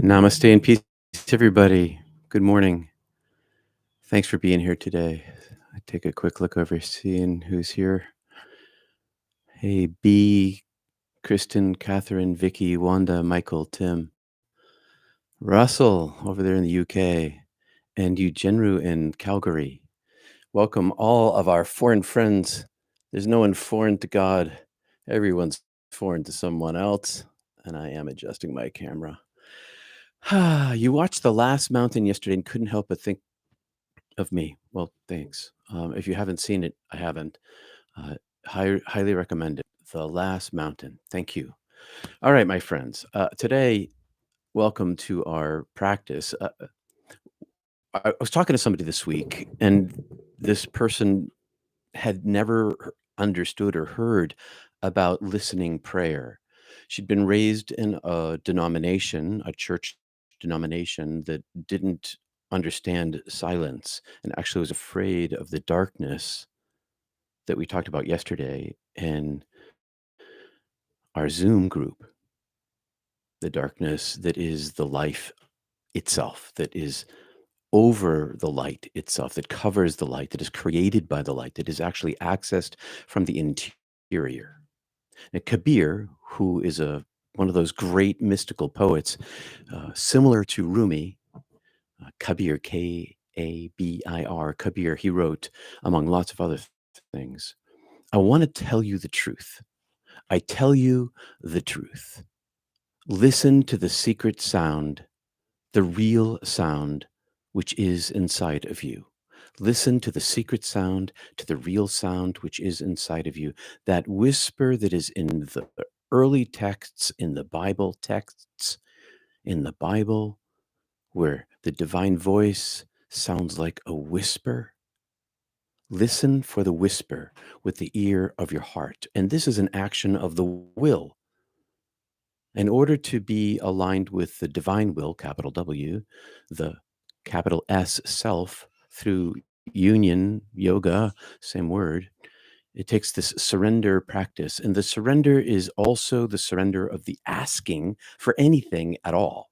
Namaste and peace, everybody. Good morning. Thanks for being here today. I take a quick look over, seeing who's here. Hey, B, Kristen, Catherine, Vicky, Wanda, Michael, Tim, Russell over there in the UK, and Eugenru in Calgary. Welcome all of our foreign friends. There's no one foreign to God. Everyone's foreign to someone else. And I am adjusting my camera. You watched The Last Mountain yesterday and couldn't help but think of me. Well, thanks. If you haven't seen it, I haven't. Uh, highly recommend it. The Last Mountain. Thank you. All right, my friends. Today, welcome to our practice. I was talking to somebody this week, and this person had never understood or heard about listening prayer. She'd been raised in a denomination, a church denomination that didn't understand silence and actually was afraid of the darkness that we talked about yesterday in our Zoom group, the darkness that is the life itself, that is over the light itself, that covers the light, that is created by the light, that is actually accessed from the interior. Now, Kabir, who is one of those great mystical poets, similar to Rumi, Kabir, Kabir, Kabir, he wrote, among lots of other things, I want to tell you the truth. I tell you the truth. Listen to the secret sound, the real sound, which is inside of you. Listen to the secret sound, to the real sound, which is inside of you. That whisper that is in the early texts, in the Bible texts, in the Bible, where the divine voice sounds like a whisper. Listen for the whisper with the ear of your heart. And this is an action of the will. In order to be aligned with the divine will, capital W, the capital S self, through union, yoga, same word, it takes this surrender practice. And the surrender is also the surrender of the asking for anything at all.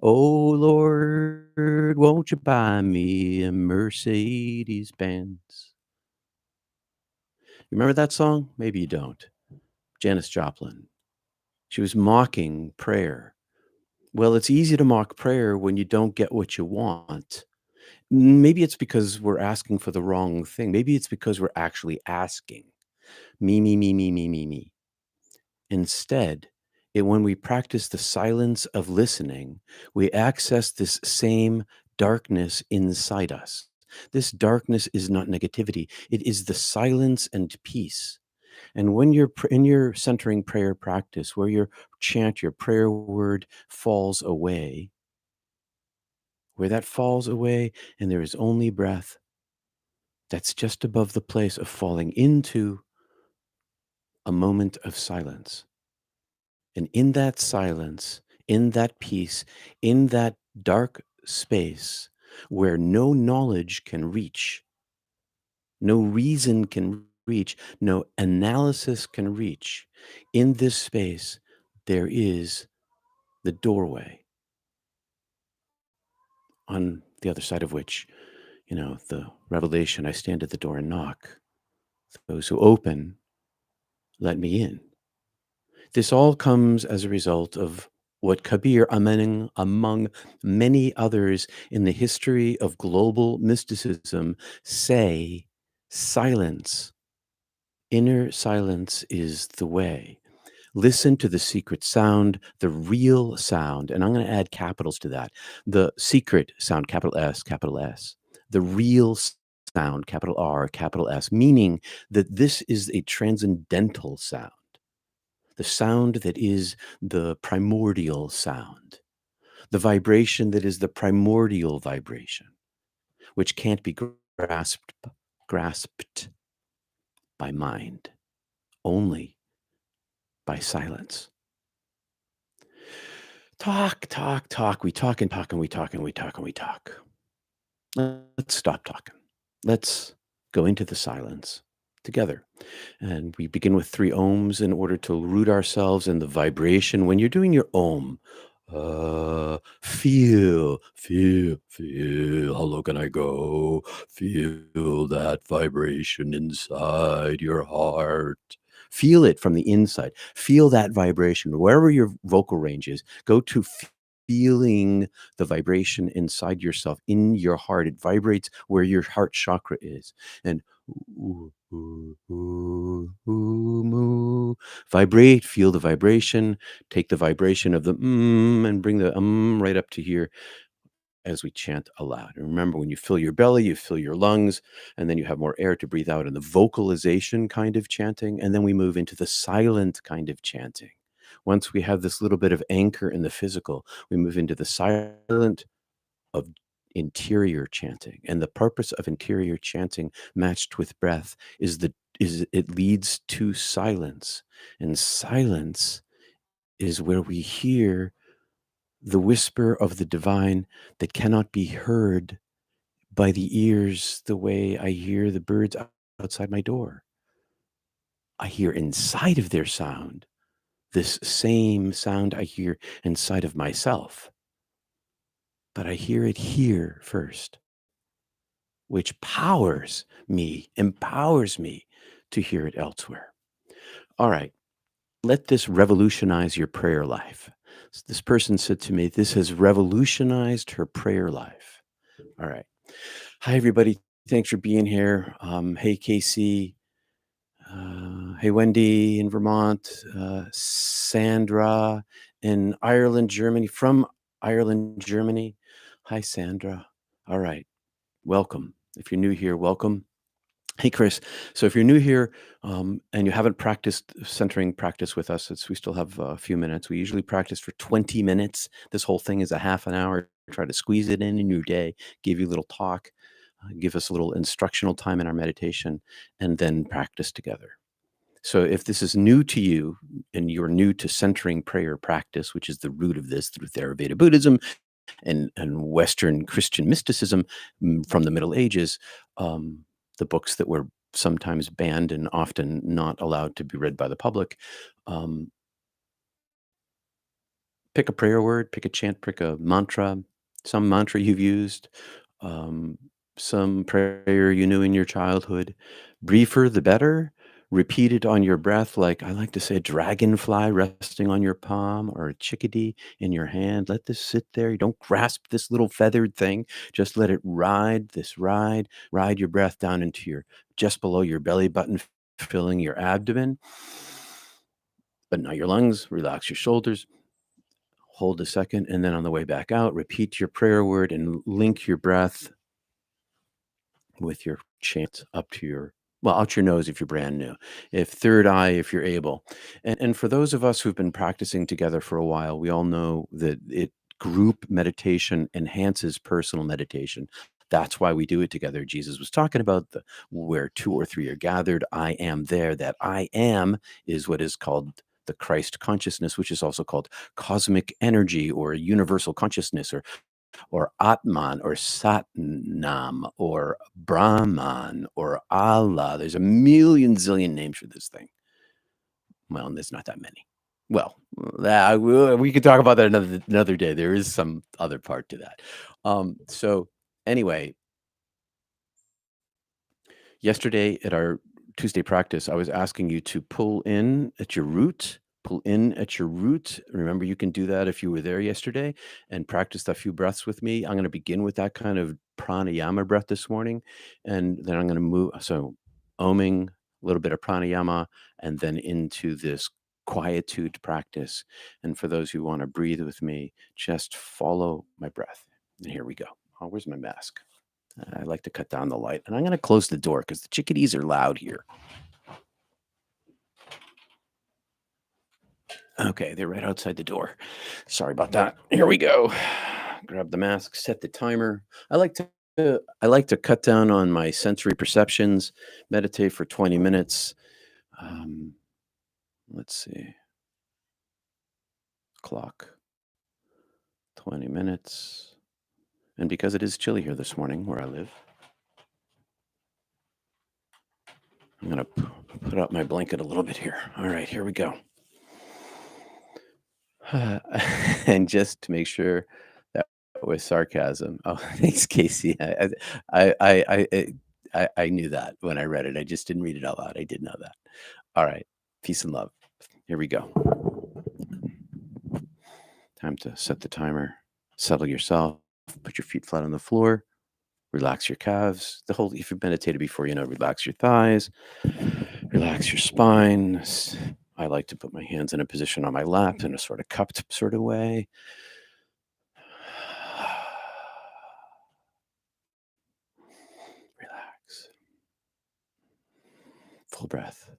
Oh Lord, won't you buy me a Mercedes Benz? Remember that song? Maybe you don't. Janis Joplin. She was mocking prayer. Well, it's easy to mock prayer when you don't get what you want. Maybe it's because we're asking for the wrong thing. Maybe it's because we're actually asking. Me, me, me, me, me, me, me. Instead, when we practice the silence of listening, we access this same darkness inside us. This darkness is not negativity, it is the silence and peace. And when you're in your centering prayer practice, where your chant, your prayer word falls away, where that falls away and there is only breath, that's just above the place of falling into a moment of silence. And in that silence, in that peace, in that dark space where no knowledge can reach, no reason can reach, no analysis can reach, in this space, there is the doorway on the other side of which, the revelation, I stand at the door and knock. Those who open, let me in. This all comes as a result of what Kabir, among many others in the history of global mysticism, say silence. Inner silence is the way. Listen to the secret sound, the real sound, and I'm going to add capitals to that. The secret sound, capital S, the real sound, capital R, capital S, meaning that this is a transcendental sound, the sound that is the primordial sound, the vibration that is the primordial vibration, which can't be grasped by mind, only by silence. Talk, talk, talk. We talk and talk and we talk and we talk and we talk. Let's stop talking. Let's go into the silence together. And we begin with 3 ohms in order to root ourselves in the vibration. When you're doing your ohm, Feel. How low can I go? Feel that vibration inside your heart. Feel it from the inside. Feel that vibration. Wherever your vocal range is, go to feeling the vibration inside yourself, in your heart. It vibrates where your heart chakra is. And vibrate, feel the vibration, take the vibration of the and bring the right up to here as we chant aloud. And remember, when you fill your belly, you fill your lungs, and then you have more air to breathe out in the vocalization kind of chanting. And then we move into the silent kind of chanting. Once we have this little bit of anchor in the physical, we move into the silent of interior chanting. And the purpose of interior chanting matched with breath is it leads to silence. And silence is where we hear the whisper of the divine that cannot be heard by the ears the way I hear the birds outside my door. I hear inside of their sound this same sound I hear inside of myself, but I hear it here first, which empowers me to hear it elsewhere. All right, let this revolutionize your prayer life. This person said to me, this has revolutionized her prayer life. All right. Hi, everybody. Thanks for being here. Hey, Casey. Hey, Wendy in Vermont. Sandra in Ireland, Germany. From Ireland, Germany. Hi, Sandra. All right. Welcome. If you're new here, welcome. Hey, Chris. So if you're new here and you haven't practiced centering practice with us, we still have a few minutes. We usually practice for 20 minutes. This whole thing is a half an hour. Try to squeeze it in your day, give you a little talk, give us a little instructional time in our meditation, and then practice together. So if this is new to you and you're new to centering prayer practice, which is the root of this through Theravada Buddhism, and Western Christian mysticism from the Middle Ages, the books that were sometimes banned and often not allowed to be read by the public. Pick a prayer word, pick a chant, pick a mantra, some mantra you've used, um, some prayer you knew in your childhood. Briefer, the better. Repeat it on your breath, like I like to say, a dragonfly resting on your palm or a chickadee in your hand. Let this sit there. You don't grasp this little feathered thing. Just let it ride your breath down into your, just below your belly button, filling your abdomen, but not your lungs. Relax your shoulders. Hold a second, and then on the way back out, repeat your prayer word and link your breath with your chant up to your, well, out your nose if you're brand new, if third eye if you're able. And for those of us who've been practicing together for a while, we all know that group meditation enhances personal meditation. That's why we do it together. Jesus was talking about where two or three are gathered, I am there. That I am is what is called the Christ consciousness, which is also called cosmic energy or universal consciousness or Atman or Satnam or Brahman or Allah. There's a million zillion names for this thing. Well, there's not that many. Well, we could talk about that another day. There is some other part to that. So anyway, yesterday at our Tuesday practice, I was asking you to pull in at your root. Pull in at your root. Remember, you can do that if you were there yesterday and practiced a few breaths with me. I'm going to begin with that kind of pranayama breath this morning. And then I'm going to move. So, oming, a little bit of pranayama, and then into this quietude practice. And for those who want to breathe with me, just follow my breath. And here we go. Oh, where's my mask? I like to cut down the light, and I'm going to close the door because the chickadees are loud here. Okay, they're right outside the door. Sorry about that. Here we go. Grab the mask, set the timer. I like to cut down on my sensory perceptions, meditate for 20 minutes. Let's see. Clock. 20 minutes. And because it is chilly here this morning where I live, I'm going to put up my blanket a little bit here. All right, here we go. And just to make sure that was sarcasm. Oh, thanks, Casey. I knew that when I read it. I just didn't read it out loud. I did know that. All right. Peace and love. Here we go. Time to set the timer. Settle yourself. Put your feet flat on the floor. Relax your calves. If you've meditated before, relax your thighs, relax your spine. I like to put my hands in a position on my lap in a sort of cupped sort of way. Relax. Full breath.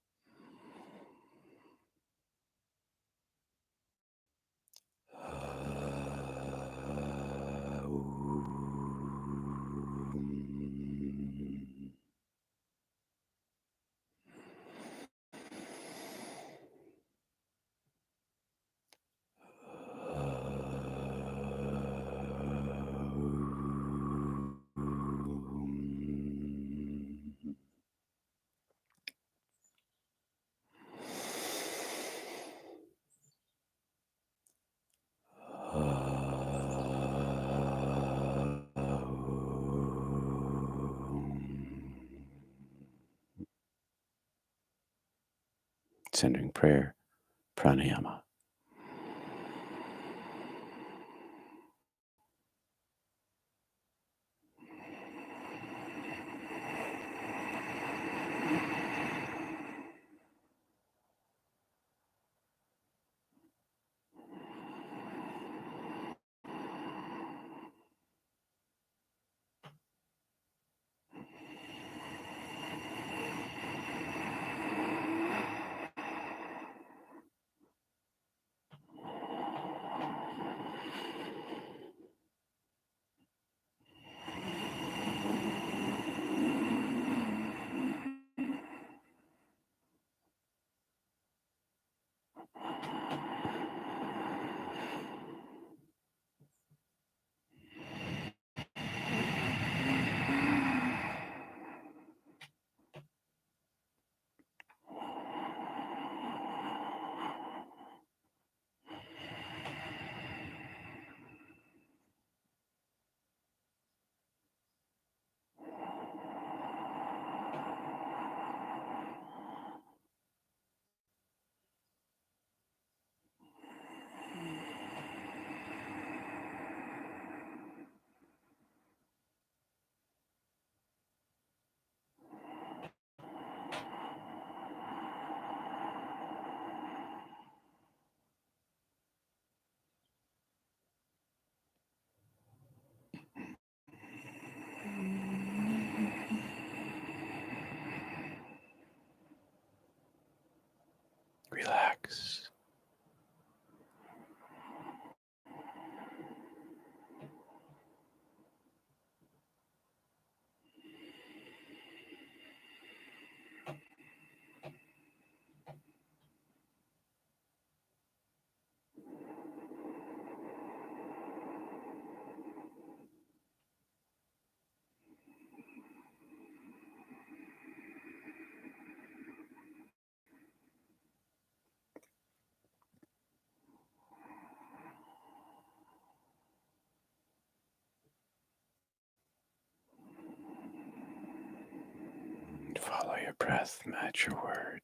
Centering prayer, pranayama. Relax. Follow your breath, match your word.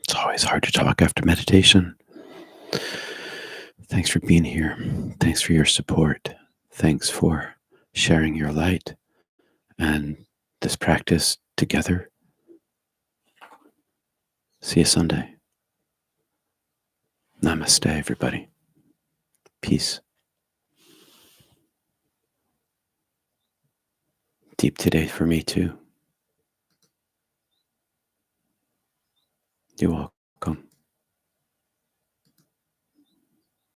It's always hard to talk after meditation. Thanks for being here. Thanks for your support. Thanks for sharing your light and this practice together. See you Sunday. Namaste, everybody. Peace. Deep today for me, too. You all.